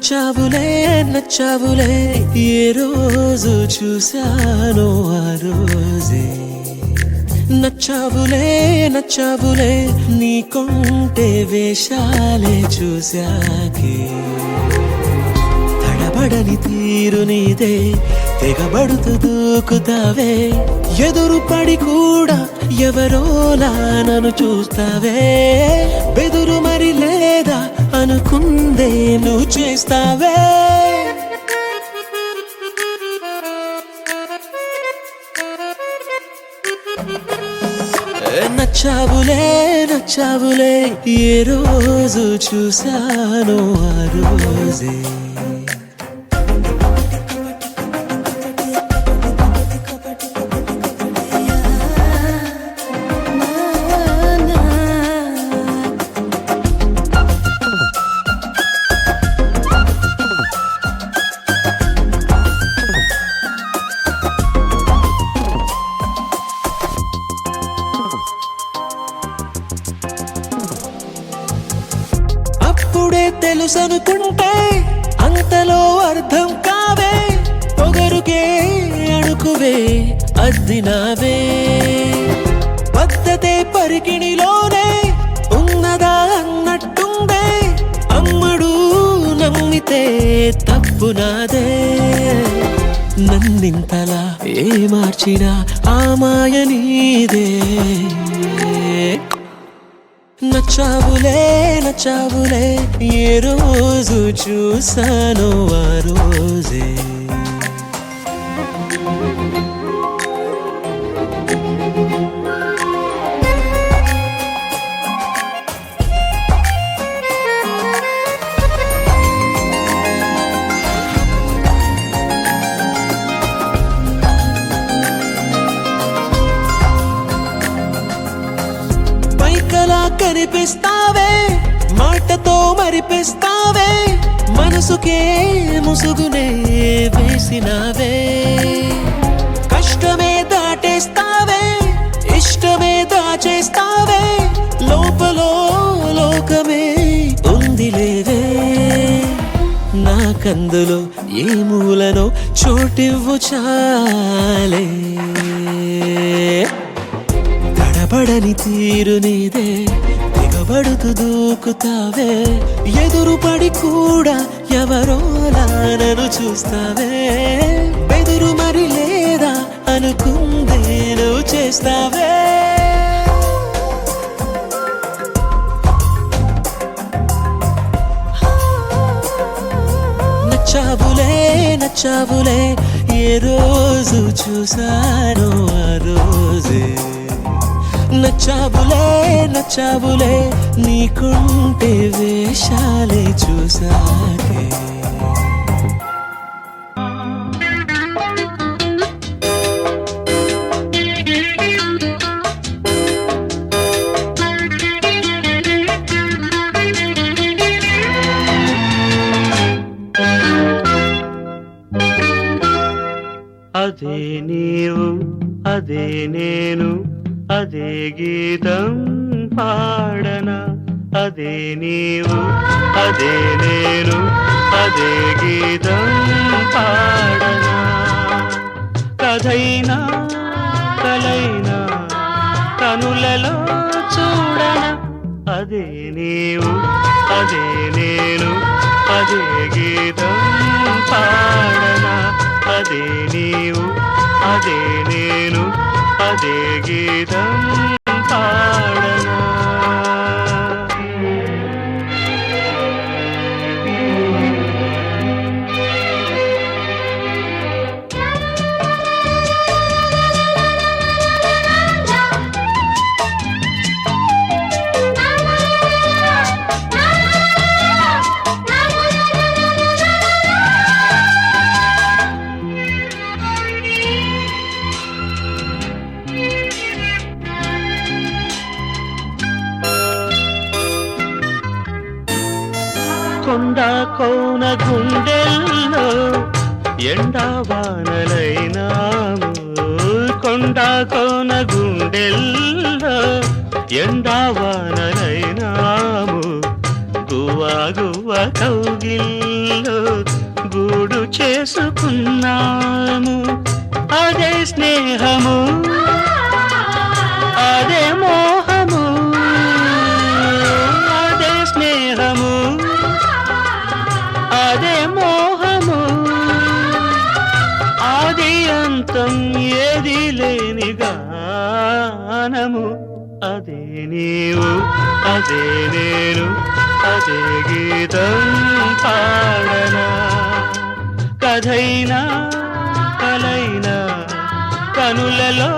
నచ్చావులే నచ్చావులే ఏ రోజు చూశానో ఆ రోజే నచ్చావులే నచ్చావులే నీకుంటే వేషాలే చూశాకే తడబడని తీరు నీదే తెగబడుతూ దూకుతావే ఎదురు పడి కూడా ఎవరోలా నన్ను చూస్తావే బెదురు మరి లేదా అనుకుందే నువ్వు చేస్తావే నచ్చావులే నచ్చావులే ఏ రోజు చూశానో ఆ రోజే తెలుసనుకుంటే అంతలో అర్థం కావే పొగరుకే అణుకువే అద్దినావే పద్ధతే పరికిణిలోనే ఉన్నదా అన్నట్టుందే అమ్మడు నమ్మితే తప్పు నాదే నన్నింతలా ఏ మార్చినా ఆ మాయ నీదే నచ్చావులే నచ్చావులే ఏ రోజు చూశానో ఆ రోజే పైకలా కనిపిస్తావే మాటతో మరిపిస్తావే మనసుకే ముసుగునే వేసినావే కష్టమే దాటేస్తావే ఇష్టమే దాచేస్తావే లోపలో లోకమే ఉందిలేవే నాకందులో ఏ మూలనో చోటివ్వు చాలే తడబడని తీరు నీదే తెగబడుతూ దూకుతావే ఎదురు పడి కూడా ఎవరోలా నన్ను చూస్తావే బెదురు మరి లేదా అనుకుందే నువ్వు చేస్తావే నచ్చావులే నచ్చావులే ఏ రోజు చూశానో ఆ రోజే నచ్చావులే నచ్చావులే నీకుంటే వేషాలే చూసాకే అదే నీవు అదే నేను అదే గీతం పాడనా అదే నీవు అదే నేను అదే గీతం పాడనా కథైనా కలైనా కనులలో చూడనా అదే నీవు అదే నేను అదే గీతం పాడనా అదే నీవు అదే నేను అదే గీతం పాడనా కొండ కోన గుండెల్లో ఎండావానలైనాము కొండ కోన గుండెల్లో ఎండావానలైనాము గువ్వ గువ్వ కౌగిల్లో గూడు చేసుకున్నాము. అదే స్నేహము, అదే మోహము, అదే స్నేహము, అదే మోహము, ఆది అంతం ఏది లేని గానము. అదే నీవు, అదే నేను, అదే గీతం పాడనా. కథైనా కలైనా కనులలో